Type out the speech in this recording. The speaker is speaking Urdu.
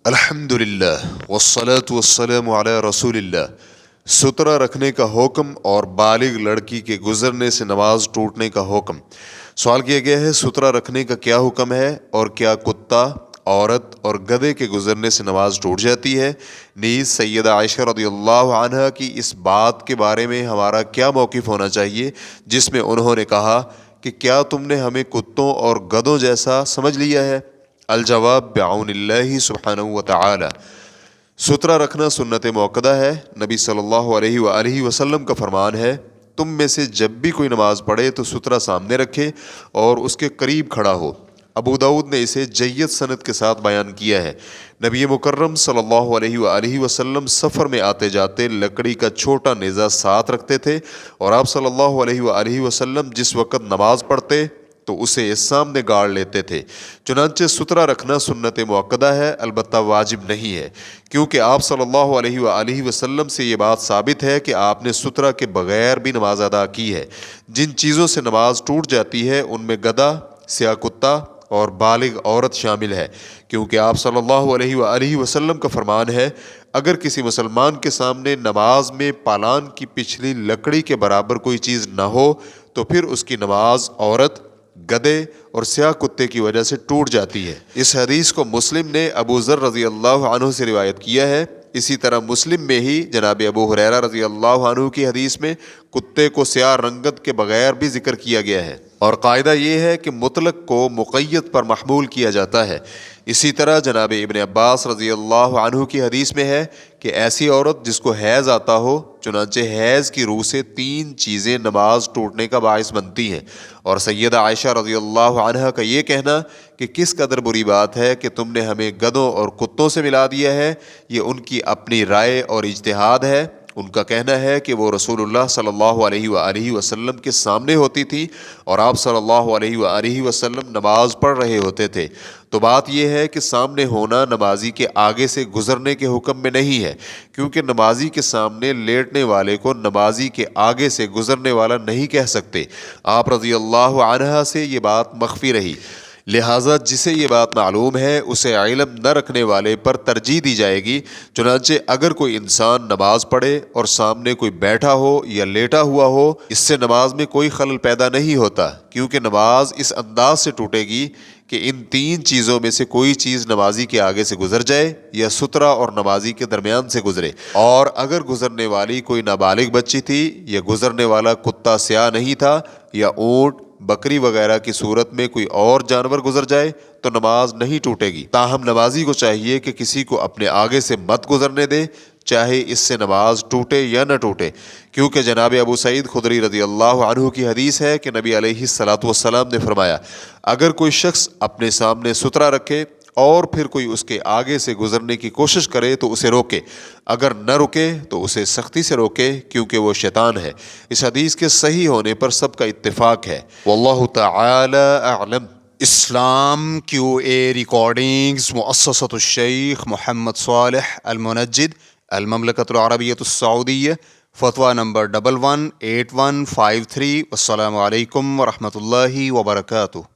الحمدللہ والصلاة والسلام علی رسول اللہ۔ سترہ رکھنے کا حکم اور بالغ لڑکی کے گزرنے سے نماز ٹوٹنے کا حکم۔ سوال کیا گیا ہے سترہ رکھنے کا کیا حکم ہے اور کیا کتا، عورت اور گدھے کے گزرنے سے نماز ٹوٹ جاتی ہے؟ نیز سیدہ عائشہ رضی اللہ عنہا کی اس بات کے بارے میں ہمارا کیا موقف ہونا چاہیے جس میں انہوں نے کہا کہ کیا تم نے ہمیں کتوں اور گدھوں جیسا سمجھ لیا ہے؟ الجواب بعون اللہ سبحانہ و تعالی۔ سترہ رکھنا سنت موقدہ ہے۔ نبی صلی اللہ علیہ وآلہ وسلم کا فرمان ہے، تم میں سے جب بھی کوئی نماز پڑھے تو سترہ سامنے رکھے اور اس کے قریب کھڑا ہو۔ ابو داؤد نے اسے جید سند کے ساتھ بیان کیا ہے۔ نبی مکرم صلی اللہ علیہ وآلہ وسلم سفر میں آتے جاتے لکڑی کا چھوٹا نیزہ ساتھ رکھتے تھے اور آپ صلی اللہ علیہ وآلہ وسلم جس وقت نماز پڑھتے تو اسے اس سامنے گاڑ لیتے تھے۔ چنانچہ سترہ رکھنا سنت موقدہ ہے، البتہ واجب نہیں ہے، کیونکہ آپ صلی اللہ علیہ وآلہ وسلم سے یہ بات ثابت ہے کہ آپ نے سترہ کے بغیر بھی نماز ادا کی ہے۔ جن چیزوں سے نماز ٹوٹ جاتی ہے ان میں گدھا، سیاہ کتا اور بالغ عورت شامل ہے، کیونکہ آپ صلی اللہ علیہ وآلہ وسلم کا فرمان ہے، اگر کسی مسلمان کے سامنے نماز میں پالان کی پچھلی لکڑی کے برابر کوئی چیز نہ ہو تو پھر اس کی نماز عورت، گدھے اور سیاہ کتے کی وجہ سے ٹوٹ جاتی ہے۔ اس حدیث کو مسلم نے ابو ذر رضی اللہ عنہ سے روایت کیا ہے۔ اسی طرح مسلم میں ہی جناب ابو ہریرہ رضی اللہ عنہ کی حدیث میں کتے کو سیاہ رنگت کے بغیر بھی ذکر کیا گیا ہے، اور قاعدہ یہ ہے کہ مطلق کو مقید پر محمول کیا جاتا ہے۔ اسی طرح جناب ابن عباس رضی اللہ عنہ کی حدیث میں ہے کہ ایسی عورت جس کو حیض آتا ہو، چنانچہ حیض کی روح سے تین چیزیں نماز ٹوٹنے کا باعث بنتی ہیں، اور سیدہ عائشہ رضی اللہ عنہا کا یہ کہنا کہ کس قدر بری بات ہے کہ تم نے ہمیں گدھوں اور کتوں سے ملا دیا ہے، یہ ان کی اپنی رائے اور اجتہاد ہے۔ ان کا کہنا ہے کہ وہ رسول اللہ صلی اللہ علیہ وآلہ وسلم کے سامنے ہوتی تھی اور آپ صلی اللہ علیہ وآلہ وسلم نماز پڑھ رہے ہوتے تھے۔ تو بات یہ ہے کہ سامنے ہونا نمازی کے آگے سے گزرنے کے حکم میں نہیں ہے، کیونکہ نمازی کے سامنے لیٹنے والے کو نمازی کے آگے سے گزرنے والا نہیں کہہ سکتے۔ آپ رضی اللہ عنہا سے یہ بات مخفی رہی، لہٰذا جسے یہ بات معلوم ہے اسے علم نہ رکھنے والے پر ترجیح دی جائے گی۔ چنانچہ اگر کوئی انسان نماز پڑھے اور سامنے کوئی بیٹھا ہو یا لیٹا ہوا ہو، اس سے نماز میں کوئی خلل پیدا نہیں ہوتا، کیونکہ نماز اس انداز سے ٹوٹے گی کہ ان تین چیزوں میں سے کوئی چیز نمازی کے آگے سے گزر جائے یا سترہ اور نمازی کے درمیان سے گزرے، اور اگر گزرنے والی کوئی نابالغ بچی تھی یا گزرنے والا کتا سیاہ نہیں تھا یا اونٹ، بکری وغیرہ کی صورت میں کوئی اور جانور گزر جائے تو نماز نہیں ٹوٹے گی۔ تاہم نمازی کو چاہیے کہ کسی کو اپنے آگے سے مت گزرنے دے، چاہے اس سے نماز ٹوٹے یا نہ ٹوٹے، کیونکہ جناب ابو سعید خدری رضی اللہ عنہ کی حدیث ہے کہ نبی علیہ الصلوۃ والسلام نے فرمایا، اگر کوئی شخص اپنے سامنے سترہ رکھے اور پھر کوئی اس کے آگے سے گزرنے کی کوشش کرے تو اسے روکے، اگر نہ رکے تو اسے سختی سے روکے، کیونکہ وہ شیطان ہے۔ اس حدیث کے صحیح ہونے پر سب کا اتفاق ہے، واللہ تعالی اعلم۔ اسلام کیو اے ریکارڈنگز، مؤسسۃ الشیخ محمد صالح المنجد، المملکۃ العربیۃ السعودیہ، فتویٰ نمبر 118153۔ السلام علیکم ورحمۃ اللہ وبرکاتہ۔